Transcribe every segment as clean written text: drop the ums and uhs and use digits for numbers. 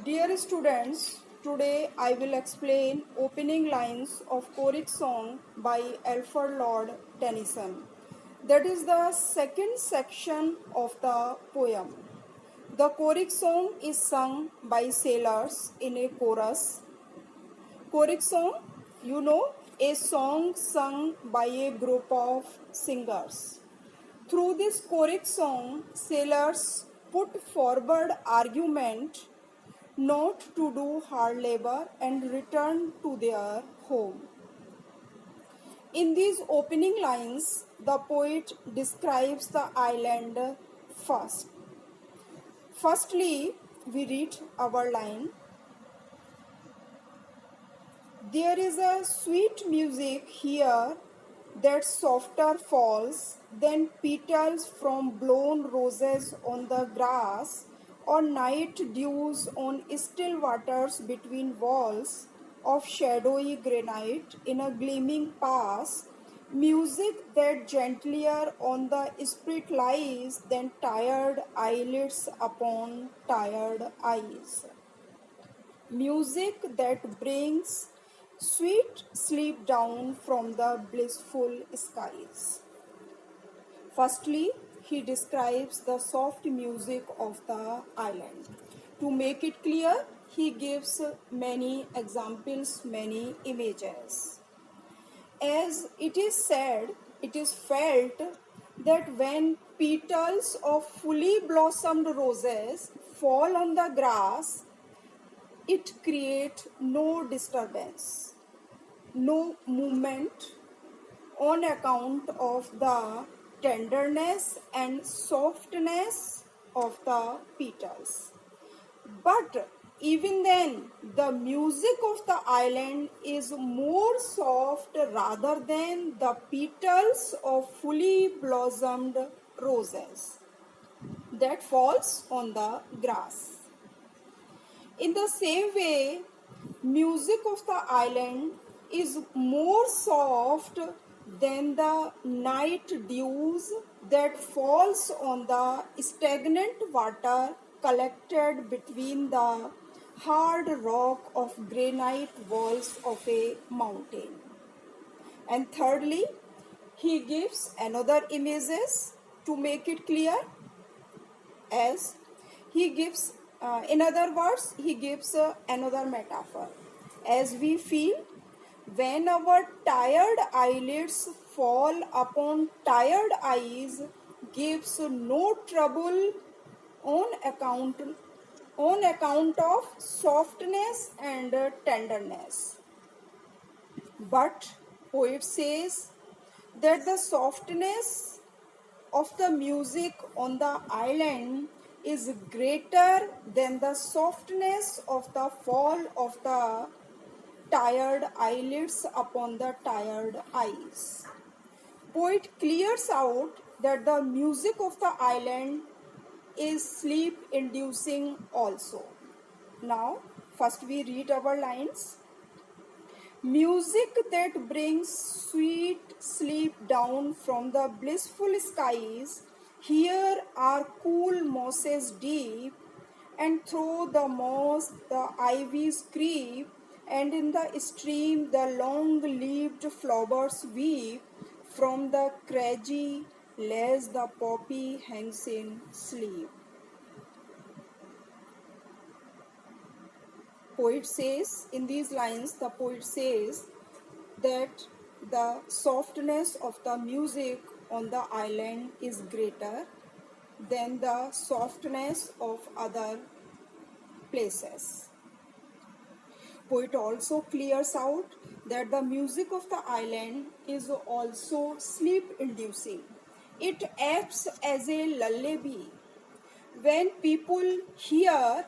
Dear students, today I will explain opening lines of choric song by Alfred Lord Tennyson. That is the second section of the poem. The choric song is sung by sailors in a chorus. Choric song, a song sung by a group of singers. Through this choric song, sailors put forward argument not to do hard labor and return to their home. In these opening lines, the poet describes the island first. Firstly, we read our line. There is a sweet music here that softer falls than petals from blown roses on the grass or night dews on still waters between walls of shadowy granite in a gleaming pass, music that gentlier on the spirit lies than tired eyelids upon tired eyes. Music that brings sweet sleep down from the blissful skies. Firstly, he describes the soft music of the island. To make it clear, he gives many examples, many images. As it is said, it is felt that when petals of fully blossomed roses fall on the grass, it creates no disturbance, no movement on account of the tenderness and softness of the petals. But even then, the music of the island is more soft rather than the petals of fully blossomed roses that falls on the grass. In the same way, music of the island is more soft than the night dews that falls on the stagnant water collected between the hard rock of granite walls of a mountain. And thirdly, he gives another images to make it clear, as he gives in other words, he gives another metaphor. As we feel when our tired eyelids fall upon tired eyes, gives no trouble on account of softness and tenderness. But poet says that the softness of the music on the island is greater than the softness of the fall of the tired eyelids upon the tired eyes. Poet clears out that the music of the island is sleep inducing also. Now, first we read our lines. Music that brings sweet sleep down from the blissful skies. Here are cool mosses deep, and through the moss the ivies creep, and in the stream the long-leaved flowers weep. From the craggy lace the poppy hangs in sleep. Poet says, in these lines, the poet says that the softness of the music on the island is greater than the softness of other places. Poet also clears out that the music of the island is also sleep inducing. It acts as a lullaby. When people hear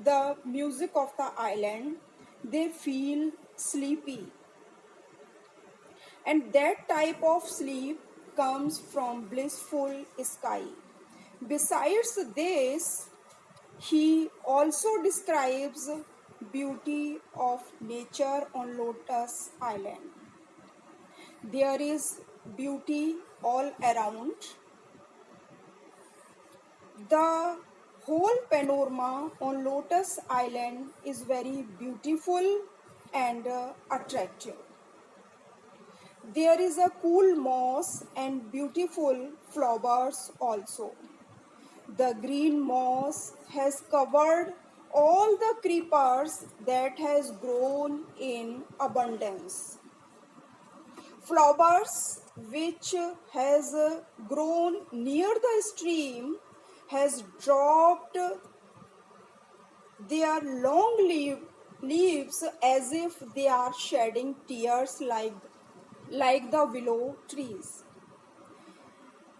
the music of the island, they feel sleepy. And that type of sleep comes from blissful sky. Besides this, he also describes beauty of nature on Lotus Island. There is beauty all around. The Whole panorama on Lotus Island is very beautiful and attractive. There is a cool moss and beautiful flowers also. The green moss has covered all the creepers that has grown in abundance. Flowers which has grown near the stream has dropped their leaves as if they are shedding tears like the willow trees.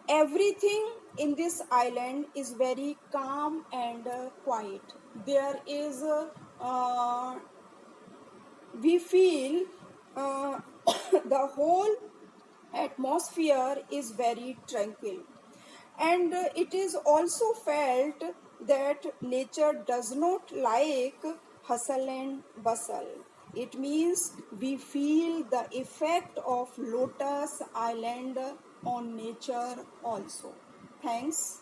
Everything in this island is very calm and quiet. There is, we feel the whole atmosphere is very tranquil. And it is also felt that nature does not like hustle and bustle. It means we feel the effect of Lotus Island on nature also. Thanks.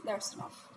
That's enough.